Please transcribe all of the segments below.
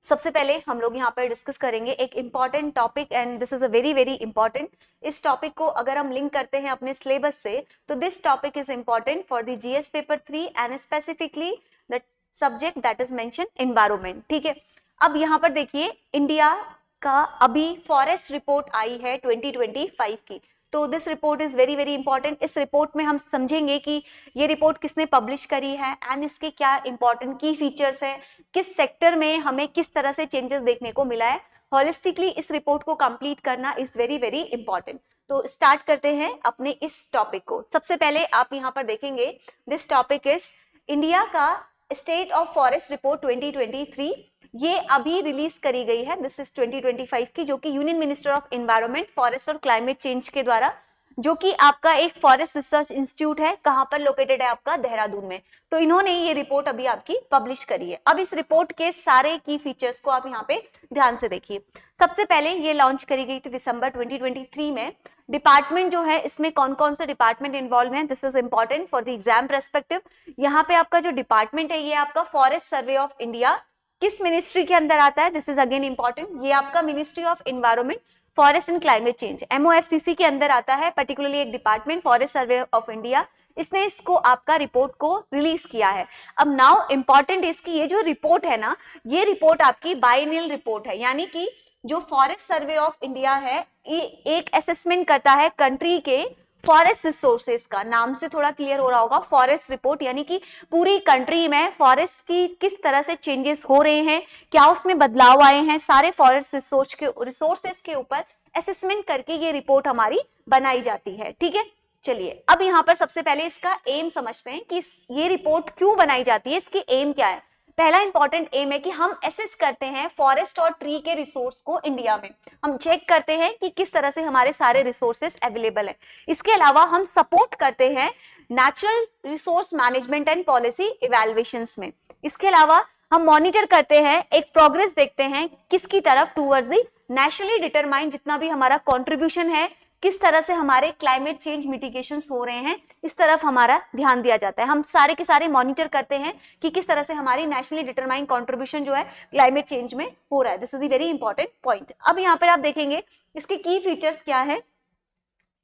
सबसे पहले हम लोग यहाँ पर डिस्कस करेंगे एक important topic and this is a very very important. इस टॉपिक को अगर हम लिंक करते हैं अपने सिलेबस से तो this topic is important for the GS paper 3 and specifically the subject that is mention environment. ठीक है, अब यहाँ पर देखिए इंडिया का अभी फॉरेस्ट रिपोर्ट आई है 2025 की, तो this report is very very important. इस रिपोर्ट में हम समझेंगे कि ये रिपोर्ट किसने पब्लिश करी है एंड इसके क्या इंपॉर्टेंट की फीचर्स है, किस सेक्टर में हमें किस तरह से चेंजेस देखने को मिला है। होलिस्टिकली इस रिपोर्ट को कंप्लीट करना इज वेरी वेरी इंपॉर्टेंट। तो स्टार्ट करते हैं अपने इस टॉपिक को। सबसे पहले आप यहाँ पर देखेंगे दिस टॉपिक इज इंडिया का स्टेट ऑफ फॉरेस्ट रिपोर्ट 2023। ये अभी रिलीज करी गई है, दिस इज 2025 की, जो कि union minister of environment, forest और क्लाइमेट चेंज के द्वारा, जो कि आपका एक फॉरेस्ट रिसर्च इंस्टीट्यूट है, कहां पर लोकेटेड है आपका, देहरादून में। तो इन्होंने ये रिपोर्ट अभी आपकी पब्लिश करी है। अब इस रिपोर्ट के सारे की फीचर्स को आप यहाँ पे ध्यान से देखिए। सबसे पहले ये लॉन्च करी गई थी दिसंबर 2023 में। डिपार्टमेंट जो है इसमें कौन कौन से डिपार्टमेंट इन्वॉल्व हैं, this is important for the exam perspective. यहाँ पे आपका जो डिपार्टमेंट है ये आपका फॉरेस्ट सर्वे ऑफ इंडिया किस मिनिस्ट्री के अंदर आता है, दिस इज अगेन इंपॉर्टेंट। ये आपका ministry of environment, forest and climate change, MOFCC के अंदर आता है, पर्टिकुलरली एक department forest survey of India. इसने इसको आपका रिपोर्ट को रिलीज किया है। अब नाउ इंपॉर्टेंट इसकी ये जो रिपोर्ट है ना, ये रिपोर्ट आपकी बायनियल रिपोर्ट है, यानी कि जो फॉरेस्ट सर्वे ऑफ इंडिया है ये एक असेसमेंट करता है कंट्री के फॉरेस्ट रिसोर्सेज का। नाम से थोड़ा क्लियर हो रहा होगा, फॉरेस्ट रिपोर्ट, यानी कि पूरी कंट्री में फॉरेस्ट की किस तरह से चेंजेस हो रहे हैं, क्या उसमें बदलाव आए हैं, सारे फॉरेस्ट रिसोर्सेज के ऊपर असेसमेंट करके ये रिपोर्ट हमारी बनाई जाती है। ठीक है, चलिए अब यहाँ पर सबसे पहले इसका एम समझते हैं कि ये रिपोर्ट क्यों बनाई जाती है, इसकी एम क्या है। पहला इंपॉर्टेंट एम है कि हम एसेस करते हैं फॉरेस्ट और ट्री के रिसोर्स को इंडिया में। हम चेक करते हैं कि किस तरह से हमारे सारे रिसोर्सेस अवेलेबल है। इसके अलावा हम सपोर्ट करते हैं natural resource management and policy evaluations में। इसके अलावा हम मॉनिटर करते हैं, एक प्रोग्रेस देखते हैं किसकी तरफ, टूवर्ड्स द नेशनली डिटरमाइंड, जितना भी हमारा कॉन्ट्रीब्यूशन है, किस तरह से हमारे क्लाइमेट चेंज मिटिगेशंस हो रहे हैं, इस तरफ हमारा ध्यान दिया जाता है। हम सारे के सारे मॉनिटर करते हैं कि किस तरह से हमारी नेशनली डिटरमाइंड कंट्रीब्यूशन जो है क्लाइमेट चेंज में हो रहा है। This is the very important point. अब यहाँ पर आप देखेंगे इसके की फीचर्स क्या है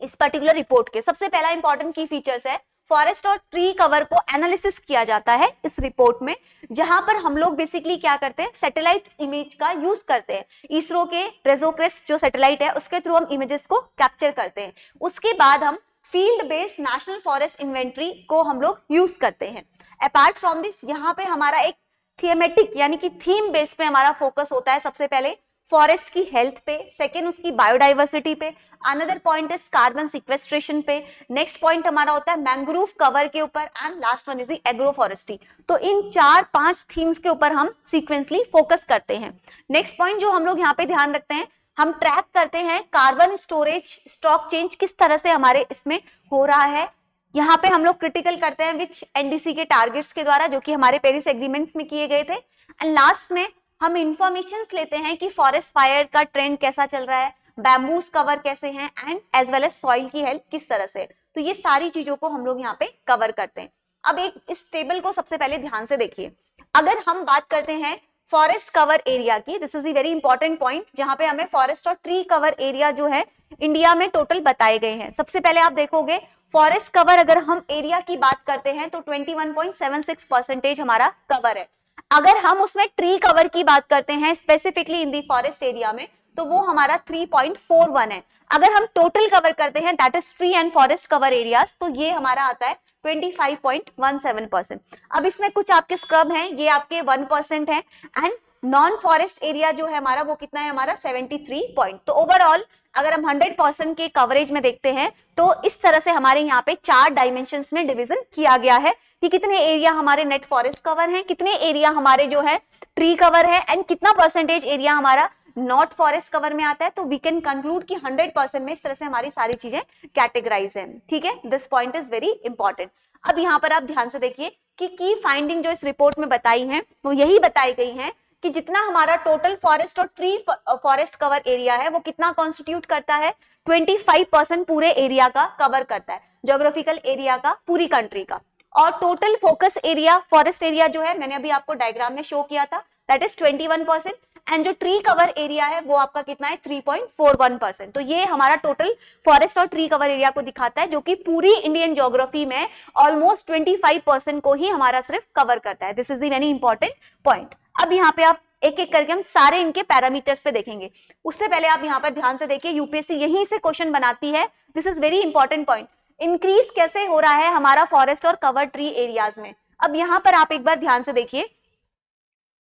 इस पर्टिकुलर रिपोर्ट के। सबसे पहला इंपॉर्टेंट की फीचर्स है फॉरेस्ट और ट्री कवर को एनालिसिस किया जाता है इस रिपोर्ट में, जहां पर हम लोग बेसिकली क्या करते हैं, सैटेलाइट इमेज का यूज करते हैं। इसरो के रेजोक्रेस्ट जो सैटेलाइट है उसके थ्रू हम इमेजेस को कैप्चर करते हैं। उसके बाद हम field based national forest inventory को हम लोग यूज करते हैं। अपार्ट फ्रॉम दिस यहाँ पे हमारा एक थीमेटिक यानी कि थीम बेस पे हमारा फोकस होता है। सबसे पहले फॉरेस्ट की हेल्थ पे, सेकेंड उसकी बायोडाइवर्सिटी पे, another point is carbon sequestration पे, नेक्स्ट पॉइंट हमारा होता है मैंग्रोव कवर के ऊपर and last one is the agroforestry. तो इन 4-5 थीम्स के ऊपर हम सीक्वेंसली फोकस करते हैं। नेक्स्ट पॉइंट जो हम लोग यहाँ पे ध्यान रखते हैं, हम ट्रैक करते हैं कार्बन स्टोरेज स्टॉक चेंज किस तरह से हमारे इसमें हो रहा है। यहाँ पे हम लोग क्रिटिकल करते हैं विच NDC के टारगेट्स के द्वारा, जो कि हमारे पेरिस एग्रीमेंट्स में किए गए थे। एंड लास्ट में हम इंफॉर्मेशंस लेते हैं कि फॉरेस्ट फायर का ट्रेंड कैसा चल रहा है, बैम्बूस कवर कैसे हैं and as well as soil की हेल्थ किस तरह से। तो ये सारी चीजों को हम लोग यहाँ पे कवर करते हैं। अब एक इस टेबल को सबसे पहले ध्यान से देखिए। अगर हम बात करते हैं फॉरेस्ट कवर एरिया की, this is a very important point, जहां पे हमें फॉरेस्ट और ट्री कवर एरिया जो है इंडिया में टोटल बताए गए हैं। सबसे पहले आप देखोगे फॉरेस्ट कवर, अगर हम एरिया की बात करते हैं तो 21.76% हमारा कवर है। अगर हम उसमें ट्री कवर की बात करते हैं specifically in the forest area में, तो वो हमारा 3.41 है। अगर हम टोटल कवर करते हैं that is tree and forest cover areas, तो ये हमारा आता है 25.17%। अब इसमें कुछ आपके स्क्रब हैं, ये आपके 1% है एंड नॉन फॉरेस्ट एरिया जो है हमारा वो कितना है, हमारा 73 पॉइंट। तो ओवरऑल अगर हम 100% के कवरेज में देखते हैं तो इस तरह से हमारे यहाँ पे 4 डायमेंशंस में डिवीजन किया गया है कि कितने एरिया हमारे नेट फॉरेस्ट कवर हैं, कितने एरिया हमारे जो है ट्री कवर है एंड कितना परसेंटेज एरिया हमारा नॉट फॉरेस्ट कवर में आता है। तो वी कैन कंक्लूड कि 100% में इस तरह से हमारी सारी चीजें कैटेगराइज हैं। ठीक है, this point is very important. अब यहाँ पर आप ध्यान से देखिए कि की फाइंडिंग जो इस रिपोर्ट में बताई है वो यही बताई गई है कि जितना हमारा टोटल फॉरेस्ट और ट्री फॉरेस्ट कवर एरिया है वो कितना कॉन्स्टिट्यूट करता है, 25% पूरे एरिया का कवर करता है, ज्योग्राफिकल एरिया का, पूरी कंट्री का। और total focus area forest area जो है मैंने अभी आपको डायग्राम में शो किया था, दैट इज 21%, एंड जो ट्री कवर एरिया है वो आपका कितना है 3.41%। तो ये हमारा टोटल फॉरेस्ट और ट्री कवर एरिया को दिखाता है, जो कि पूरी इंडियन ज्योग्राफी में ऑलमोस्ट 25% को ही हमारा सिर्फ कवर करता है। This is the very important point. अब यहाँ पे आप एक एक करके हम सारे इनके पैरामीटर्स पे देखेंगे। उससे पहले आप यहाँ पर ध्यान से देखिए, यूपीएससी यहीं से क्वेश्चन बनाती है। This is very important point, increase कैसे हो रहा है हमारा फॉरेस्ट और कवर ट्री एरियाज में। अब यहाँ पर आप एक बार ध्यान से देखिए,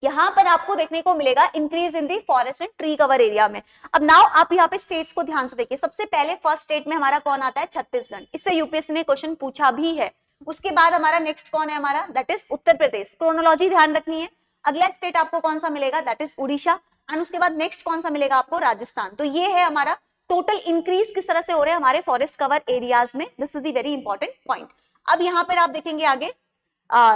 यहां पर आपको देखने को मिलेगा increase in the forest and tree cover area में। अब नाउ आप यहाँ पे स्टेट्स को ध्यान से देखिए, सबसे पहले फर्स्ट स्टेट में हमारा कौन आता है, छत्तीसगढ़। इससे यूपीएससी ने क्वेश्चन पूछा भी है। उसके बाद हमारा नेक्स्ट कौन है हमारा, that is Uttar Pradesh. Chronology ध्यान रखनी है। अगला स्टेट आपको कौन सा मिलेगा, दैट इज उड़ीसा, एंड उसके बाद नेक्स्ट कौन सा मिलेगा आपको, राजस्थान। तो ये है हमारा टोटल इंक्रीज किस तरह से हो रहे हैं हमारे फॉरेस्ट कवर एरियाज में। This is the very important point. अब यहाँ पर आप देखेंगे आगे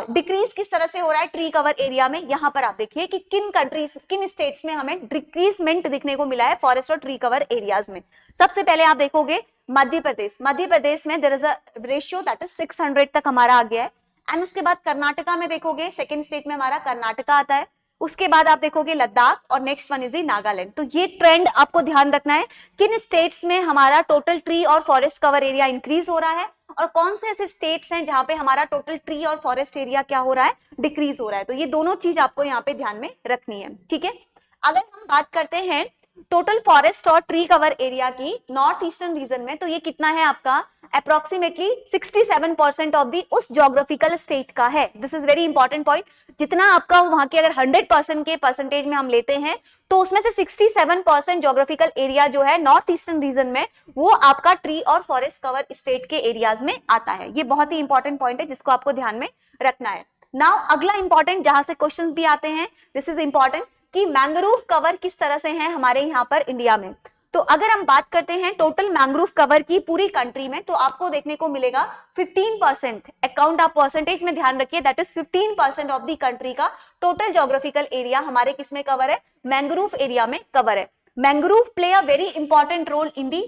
डिक्रीज किस तरह से हो रहा है ट्री कवर एरिया में। यहां पर आप देखिए कि किन कंट्रीज किन स्टेट्स में हमें डिक्रीजमेंट दिखने को मिला है फॉरेस्ट और ट्री कवर एरियाज में। सबसे पहले आप देखोगे मध्य प्रदेश। मध्य प्रदेश में there is a ratio that is 600 तक हमारा आ गया है। एंड उसके बाद कर्नाटका में देखोगे, सेकेंड स्टेट में हमारा कर्नाटका आता है। उसके बाद आप देखोगे लद्दाख, और नेक्स्ट वन इज दी नागालैंड। तो ये ट्रेंड आपको ध्यान रखना है, किन स्टेट्स में हमारा टोटल ट्री और फॉरेस्ट कवर एरिया इंक्रीज हो रहा है, और कौन से ऐसे स्टेट्स हैं जहां पे हमारा टोटल ट्री और फॉरेस्ट एरिया क्या हो रहा है, डिक्रीज हो रहा है। तो ये दोनों चीज आपको यहाँ पे ध्यान में रखनी है, ठीक है। अगर हम बात करते हैं टोटल फॉरेस्ट और ट्री कवर एरिया की नॉर्थ ईस्टर्न रीजन में, तो ये कितना है आपका, अप्रोक्सीमेटली 67% ऑफ दी उस ज्योग्राफिकल स्टेट का है। This is very important point. जितना आपका वहां के अगर 100% के परसेंटेज में हम लेते हैं, तो उसमें से 67% ज्योग्राफिकल एरिया जो है नॉर्थ ईस्टर्न रीजन में, वो आपका ट्री और फॉरेस्ट कवर स्टेट के एरियाज में आता है। ये बहुत ही इंपॉर्टेंट पॉइंट है जिसको आपको ध्यान में रखना है। नाउ अगला इंपॉर्टेंट जहां से क्वेश्चन भी आते हैं, दिस इज इंपॉर्टेंट कि मैंग्रोव कवर किस तरह से है हमारे यहाँ पर इंडिया में। तो अगर हम बात करते हैं टोटल मैंग्रोव कवर की पूरी कंट्री में, तो आपको देखने को मिलेगा 15%। अकाउंट आप परसेंटेज में ध्यान रखिए, that is 15% of the country का टोटल ज्योग्राफिकल एरिया हमारे किसमें कवर है, मैंग्रोव एरिया में कवर है। Mangrove play a very important role in the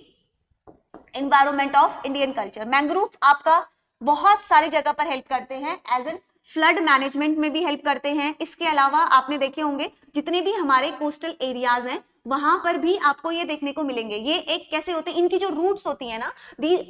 environment of Indian culture. Mangrove आपका बहुत सारी जगह पर हेल्प करते हैं, एज एन फ्लड मैनेजमेंट में भी हेल्प करते हैं। इसके अलावा आपने देखे होंगे जितने भी हमारे कोस्टल एरियाज हैं वहां पर भी आपको ये देखने को मिलेंगे। ये एक कैसे होते हैं, इनकी जो रूट्स होती है ना,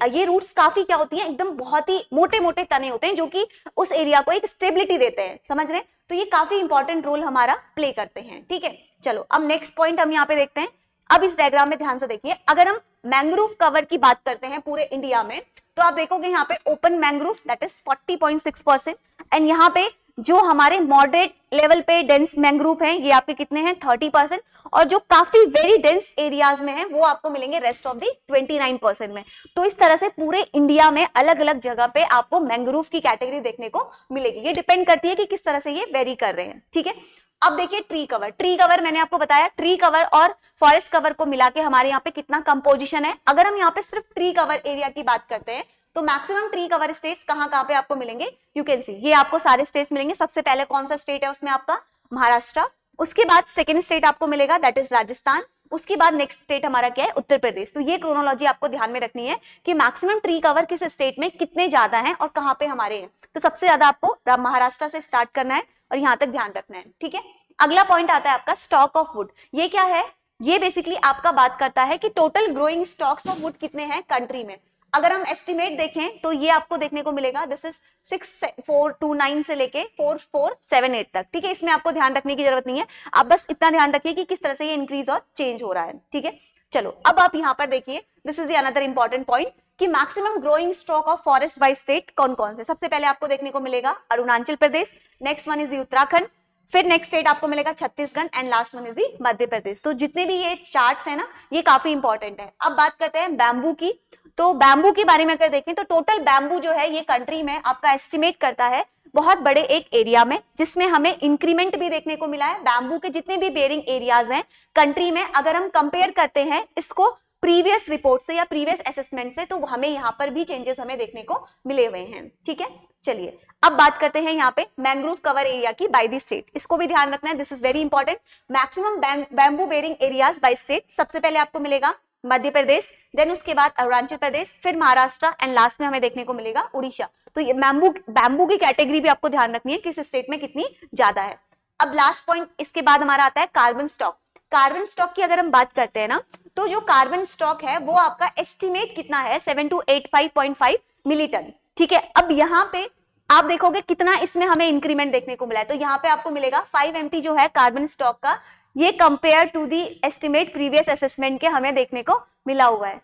ये रूट्स काफी क्या होती हैं, एकदम बहुत ही मोटे मोटे तने होते हैं, जो कि उस एरिया को एक स्टेबिलिटी देते हैं, समझ रहे हैं। तो ये काफी इंपॉर्टेंट रोल हमारा प्ले करते हैं, ठीक है। चलो अब नेक्स्ट पॉइंट हम यहाँ पे देखते हैं। अब इस डायग्राम में ध्यान से देखिए, अगर हम मैंग्रोव कवर की बात करते हैं पूरे इंडिया में, तो आप देखोगे यहाँ पे open mangrove that is 40.6%, and यहाँ पे जो हमारे मॉडरेट लेवल पे डेंस मैंग्रोव हैं ये आपके कितने हैं, 30%, और जो काफी वेरी डेंस एरियाज में है वो आपको मिलेंगे रेस्ट ऑफ दी 29% में। तो इस तरह से पूरे इंडिया में अलग अलग जगह पे आपको मैंग्रोव की कैटेगरी देखने को मिलेगी। ये डिपेंड करती है कि किस तरह से ये वेरी कर रहे हैं, ठीक है। अब देखिए ट्री कवर। ट्री कवर मैंने आपको बताया, ट्री कवर और फॉरेस्ट कवर को मिला के हमारे यहाँ पे कितना कंपोजिशन है। अगर हम यहाँ पे सिर्फ ट्री कवर एरिया की बात करते हैं, तो मैक्सिमम ट्री कवर स्टेट्स कहाँ पे आपको मिलेंगे, यू कैन सी, ये आपको सारे स्टेट्स मिलेंगे। सबसे पहले कौन सा स्टेट है उसमें आपका, महाराष्ट्र। उसके बाद सेकेंड स्टेट आपको मिलेगा दैट इज राजस्थान। उसके बाद नेक्स्ट स्टेट हमारा क्या है, उत्तर प्रदेश। तो ये क्रोनोलॉजी आपको ध्यान में रखनी है कि मैक्सिमम ट्री कवर किस स्टेट में कितने ज्यादा हैं और कहाँ पे हमारे हैं। तो सबसे ज्यादा आपको महाराष्ट्र से स्टार्ट करना है और यहाँ तक ध्यान रखना है, ठीक है। अगला पॉइंट आता है आपका स्टॉक ऑफ वुड। ये क्या है, ये बेसिकली आपका बात करता है कि total growing stocks of would कितने हैं कंट्री में। अगर हम एस्टिमेट देखें तो ये आपको देखने को मिलेगा, दिस इज 6429 से लेके 4478 तक, ठीक है। इसमें आपको ध्यान रखने की जरूरत नहीं है, आप बस इतना ध्यान रखिए कि किस तरह से ये इंक्रीज और चेंज हो रहा है, ठीक है। चलो अब आप यहाँ पर देखिए, this is the another important point कि maximum growing stock of forest by state कौन कौन से। सबसे पहले आपको देखने को मिलेगा Arunachal Pradesh, next one is the Uttarakhand, फिर नेक्स्ट स्टेट आपको मिलेगा Chhattisgarh, and last one is the Madhya Pradesh. तो जितने भी ये चार्ट्स है ना, ये काफी इंपॉर्टेंट है। अब बात करते हैं बैम्बू की। तो बैम्बू के बारे में अगर देखें तो टोटल बैम्बू जो है ये कंट्री में आपका एस्टिमेट करता है बहुत बड़े एक एरिया में, जिसमें हमें इंक्रीमेंट भी देखने को मिला है। बैम्बू के जितने भी बेयरिंग एरियाज हैं कंट्री में, अगर हम कंपेयर करते हैं इसको प्रीवियस रिपोर्ट से या प्रीवियस असेसमेंट से, तो हमें यहाँ पर भी चेंजेस हमें देखने को मिले हुए हैं, ठीक है। चलिए अब बात करते हैं यहाँ पे मैंग्रोव कवर एरिया की बाय द स्टेट। इसको भी ध्यान रखना है, this is very important. Maximum bamboo bearing areas by state, सबसे पहले आपको मिलेगा मध्य प्रदेश, देन उसके बाद अरुणाचल प्रदेश, फिर महाराष्ट्र एंड लास्ट में हमें देखने को मिलेगा उड़ीसा। तो ये बैम्बू की कैटेगरी भी आपको ध्यान रखनी है किस स्टेट में कितनी ज्यादा है। अब लास्ट पॉइंट इसके बाद हमारा आता है कार्बन स्टॉक। कार्बन स्टॉक की अगर हम बात करते हैं ना, तो जो कार्बन स्टॉक है वो आपका एस्टिमेट कितना है 7285.5 मिली टन। ठीक है, अब यहाँ पे आप देखोगे कितना इसमें हमें इंक्रीमेंट देखने को मिला है। तो यहाँ पे आपको मिलेगा 5 MT जो है कार्बन स्टॉक का, ये compare to the estimate previous assessment के हमें देखने को मिला हुआ है।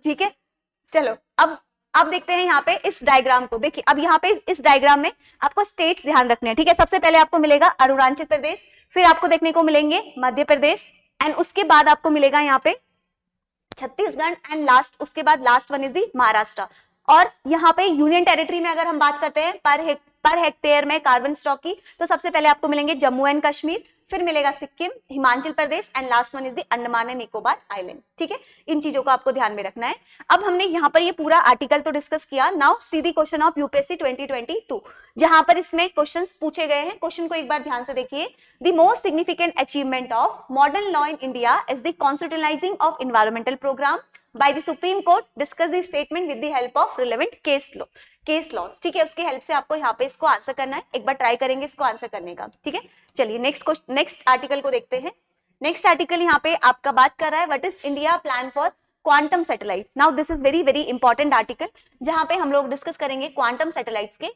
ठीक है, चलो अब देखते हैं यहाँ पे इस डायग्राम को। देखिए अब यहाँ पे इस डायग्राम में आपको स्टेट्स ध्यान रखने हैं। ठीक है, सबसे पहले आपको मिलेगा अरुणाचल प्रदेश, फिर आपको देखने को मिलेंगे मध्य प्रदेश, एंड उसके बाद आपको मिलेगा यहाँ पे छत्तीसगढ़, एंड लास्ट उसके बाद लास्ट वन इज दी महाराष्ट्र। और यहाँ पे यूनियन टेरिटरी में अगर हम बात करते हैं पर हेक्टेयर में कार्बन स्टॉक की, तो सबसे पहले आपको मिलेंगे जम्मू एंड कश्मीर, फिर मिलेगा Sikkim, Himachal Pradesh, and last one is the Andaman and Nicobar island. ठीक है, इन चीजों को आपको ध्यान में रखना है। अब हमने यहाँ पर ये पूरा आर्टिकल तो डिस्कस किया। Now see the question of UPSC 2022, जहां पर इसमें क्वेश्चंस पूछे गए हैं। क्वेश्चन को एक बार ध्यान से देखिए। The most significant achievement of modern law in India is the constitutionalising of environmental programme by the Supreme Court, discuss the statement with the help of relevant case laws। ठीक है, उसकी हेल्प से आपको यहाँ पे इसको आंसर करना है। एक बार ट्राई करेंगे इसको आंसर करने का। ठीक है, चलिए नेक्स्ट आर्टिकल को देखते हैं। नेक्स्ट आर्टिकल यहाँ पे आपका बात कर रहा है what is India plan for quantum satellite. Now this is very very important article, जहां पे हम लोग डिस्कस करेंगे क्वांटम सैटेलाइट्स के